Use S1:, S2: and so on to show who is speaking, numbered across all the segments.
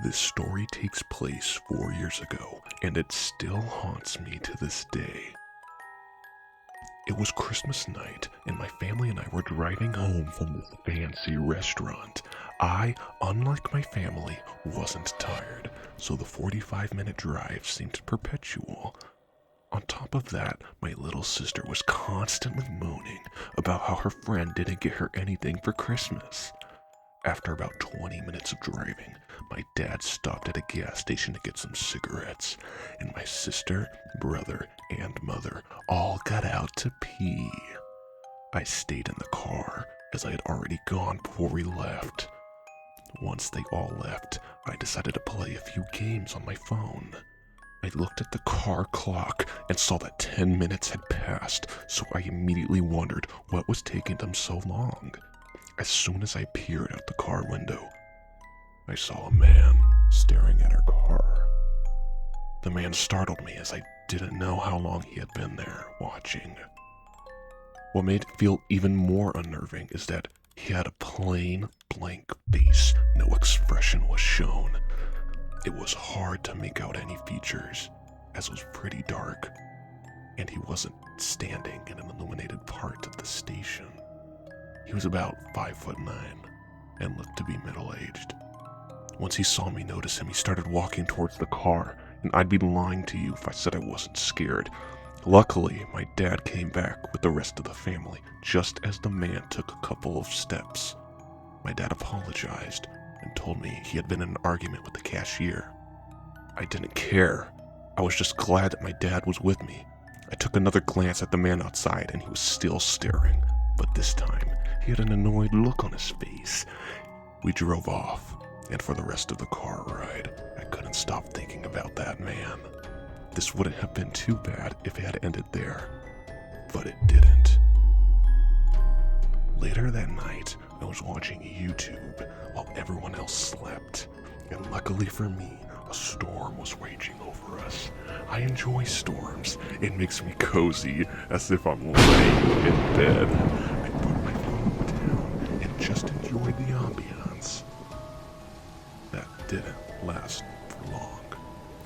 S1: This story takes place 4 years ago, and it still haunts me to this day. It was Christmas night, and my family and I were driving home from this fancy restaurant. I, unlike my family, wasn't tired, so the 45-minute drive seemed perpetual. On top of that, my little sister was constantly moaning about how her friend didn't get her anything for Christmas. After about 20 minutes of driving, my dad stopped at a gas station to get some cigarettes, and my sister, brother, and mother all got out to pee. I stayed in the car, as I had already gone before we left. Once they all left, I decided to play a few games on my phone. I looked at the car clock and saw that 10 minutes had passed, so I immediately wondered what was taking them so long. As soon as I peered out the car window, I saw a man staring at our car. The man startled me as I didn't know how long he had been there watching. What made it feel even more unnerving is that he had a plain, blank face. No expression was shown. It was hard to make out any features, as it was pretty dark, and he wasn't standing in an illuminated part of the station. He was about 5'9" and looked to be middle-aged. Once he saw me notice him, he started walking towards the car, and I'd be lying to you if I said I wasn't scared. Luckily, my dad came back with the rest of the family, just as the man took a couple of steps. My dad apologized and told me he had been in an argument with the cashier. I didn't care. I was just glad that my dad was with me. I took another glance at the man outside, and he was still staring, but this time, he had an annoyed look on his face. We drove off, and for the rest of the car ride, I couldn't stop thinking about that man. This wouldn't have been too bad if it had ended there, but it didn't. Later that night, I was watching YouTube while everyone else slept, and luckily for me, a storm was raging over us. I enjoy storms. It makes me cozy, as if I'm laying in bed. I put my phone down and just enjoyed the ambiance. That didn't last for long,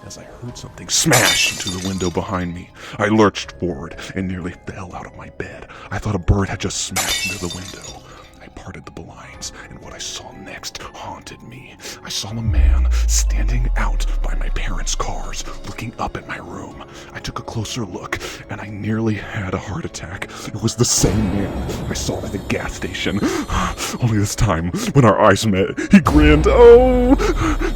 S1: as I heard something smash into the window behind me. I lurched forward and nearly fell out of my bed. I thought a bird had just smashed into the window. I parted the blinds, and what I saw next haunted me. I saw a man standing out by my parents' cars, looking up at my room. I took a closer look, and I nearly had a heart attack. It was the same man I saw at the gas station. Only this time, when our eyes met, he grinned. Oh!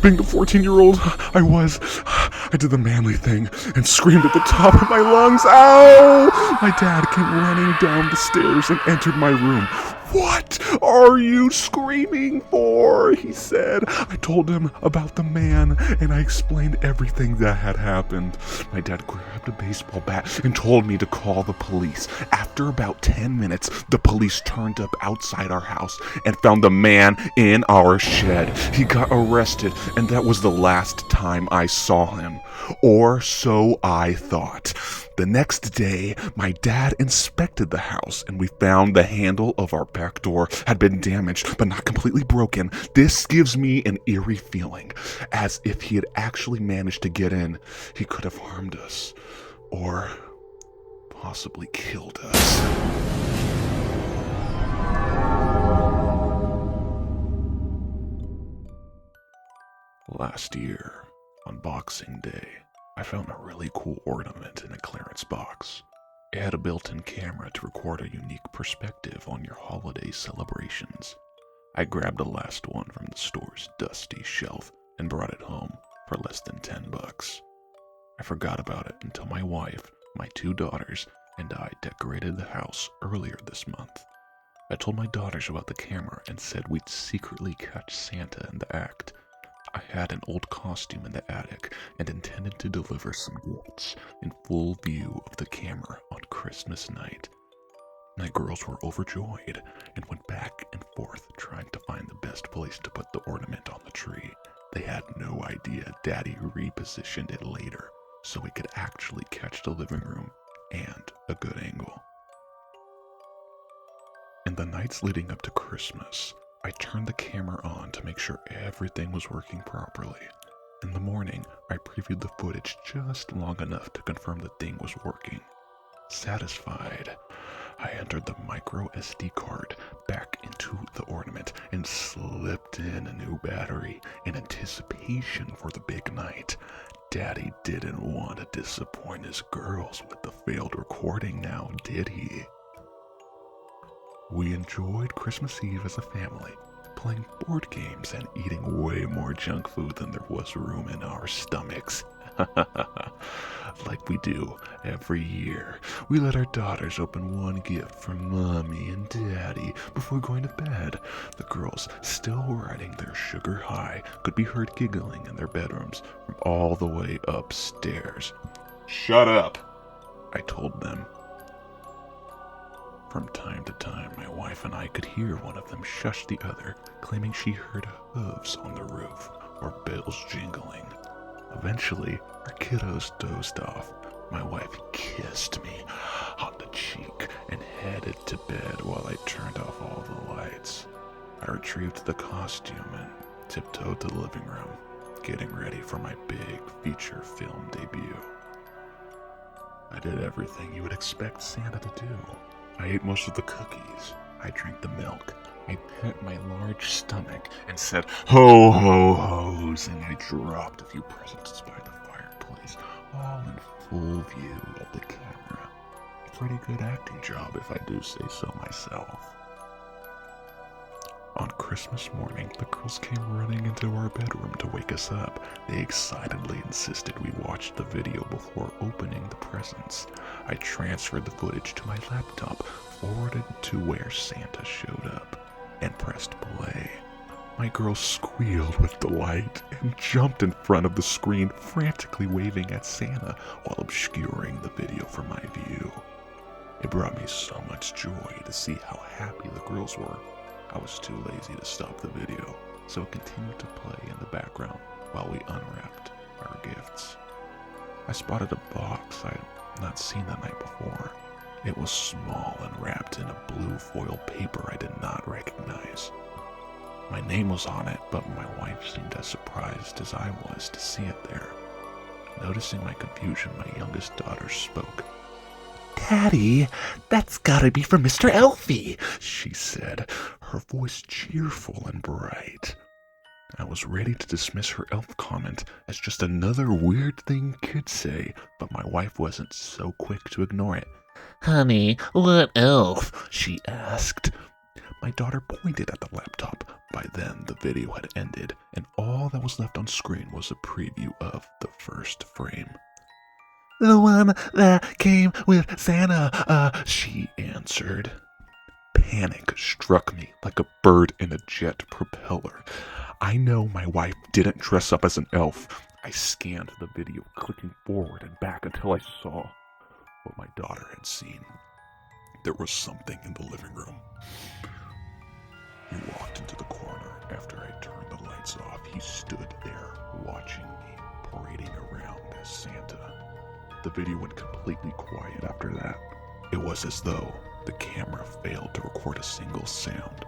S1: Being the 14-year-old I was, I did the manly thing and screamed at the top of my lungs. Ow! My dad came running down the stairs and entered my room. "What are you screaming for?" he said. I told him about the man, and I explained everything that had happened. My dad grabbed a baseball bat and told me to call the police. After about 10 minutes, the police turned up outside our house and found the man in our shed. He got arrested, and that was the last time I saw him. Or so I thought. The next day, my dad inspected the house, and we found the handle of our back door had been damaged, but not completely broken. This gives me an eerie feeling, as if he had actually managed to get in. He could have harmed us, or possibly killed us. Last year, on Boxing Day, I found a really cool ornament in a clearance box. It had a built-in camera to record a unique perspective on your holiday celebrations. I grabbed the last one from the store's dusty shelf and brought it home for less than $10. I forgot about it until my wife, my 2 daughters, and I decorated the house earlier this month. I told my daughters about the camera and said we'd secretly catch Santa in the act. I had an old costume in the attic and intended to deliver some gifts in full view of the camera on Christmas night. My girls were overjoyed and went back and forth trying to find the best place to put the ornament on the tree. They had no idea Daddy repositioned it later so we could actually catch the living room and a good angle. In the nights leading up to Christmas, I turned the camera on to make sure everything was working properly. In the morning, I previewed the footage just long enough to confirm the thing was working. Satisfied, I entered the micro SD card back into the ornament and slipped in a new battery in anticipation for the big night. Daddy didn't want to disappoint his girls with the failed recording now, did he? We enjoyed Christmas Eve as a family, playing board games and eating way more junk food than there was room in our stomachs. Like we do every year, we let our daughters open one gift from Mommy and Daddy before going to bed. The girls, still riding their sugar high, could be heard giggling in their bedrooms from all the way upstairs. "Shut up," I told them. From time to time, my wife and I could hear one of them shush the other, claiming she heard hooves on the roof or bells jingling. Eventually, our kiddos dozed off. My wife kissed me on the cheek and headed to bed while I turned off all the lights. I retrieved the costume and tiptoed to the living room, getting ready for my big feature film debut. I did everything you would expect Santa to do. I ate most of the cookies. I drank the milk. I pet my large stomach and said, "Ho, ho, ho's," and I dropped a few presents by the fireplace, all in full view of the camera. A pretty good acting job, if I do say so myself. On Christmas morning, the girls came running into our bedroom to wake us up. They excitedly insisted we watch the video before opening the presents. I transferred the footage to my laptop, forwarded to where Santa showed up, and pressed play. My girls squealed with delight and jumped in front of the screen, frantically waving at Santa while obscuring the video from my view. It brought me so much joy to see how happy the girls were. I was too lazy to stop the video, so it continued to play in the background while we unwrapped our gifts. I spotted a box I had not seen the night before. It was small and wrapped in a blue foil paper I did not recognize. My name was on it, but my wife seemed as surprised as I was to see it there. Noticing my confusion, my youngest daughter spoke. "Daddy, that's gotta be from Mr. Elfie," she said, her voice cheerful and bright. I was ready to dismiss her elf comment as just another weird thing kids say, but my wife wasn't so quick to ignore it. "Honey, what elf?" she asked. My daughter pointed at the laptop. By then, the video had ended, and all that was left on screen was a preview of the first frame. "The one that came with Santa," she answered. Panic struck me like a bird in a jet propeller. I know my wife didn't dress up as an elf. I scanned the video, clicking forward and back until I saw what my daughter had seen. There was something in the living room. He walked into the corner after I turned the lights off. He stood there, watching me, parading around as Santa. The video went completely quiet after that. It was as though the camera failed to record a single sound.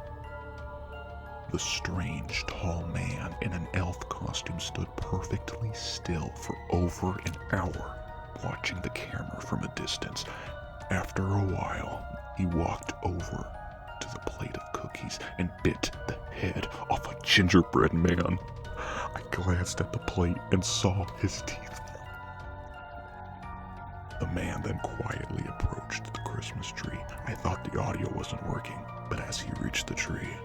S1: The strange, tall man in an elf costume stood perfectly still for over an hour, watching the camera from a distance. After a while, he walked over to the plate of cookies and bit the head off a gingerbread man. I glanced at the plate and saw his teeth. The man then quietly approached the Christmas tree. I thought the audio wasn't working, but as he reached the tree,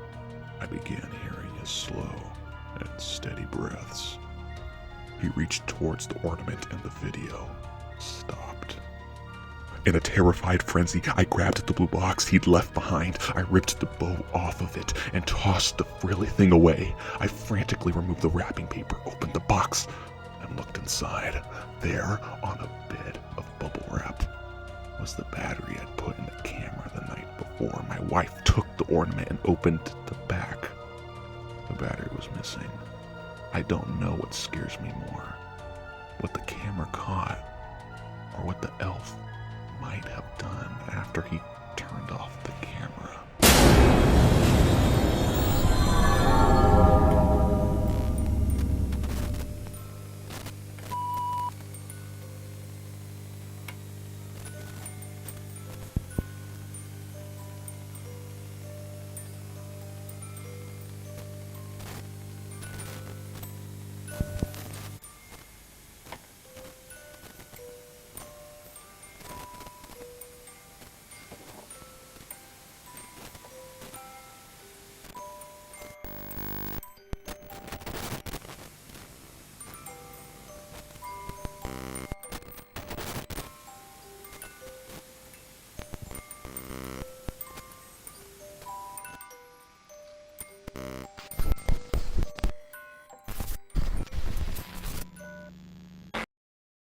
S1: I began hearing his slow and steady breaths. He reached towards the ornament and the video stopped. In a terrified frenzy, I grabbed the blue box he'd left behind. I ripped the bow off of it and tossed the frilly thing away. I frantically removed the wrapping paper, opened the box, and looked inside. There, on a bed of bubble wrap, was the battery I'd put in the camera the night before. My wife took the ornament and opened the back. The battery was missing. I don't know what scares me more, what the camera caught, or what the elf might have done after he turned off the camera.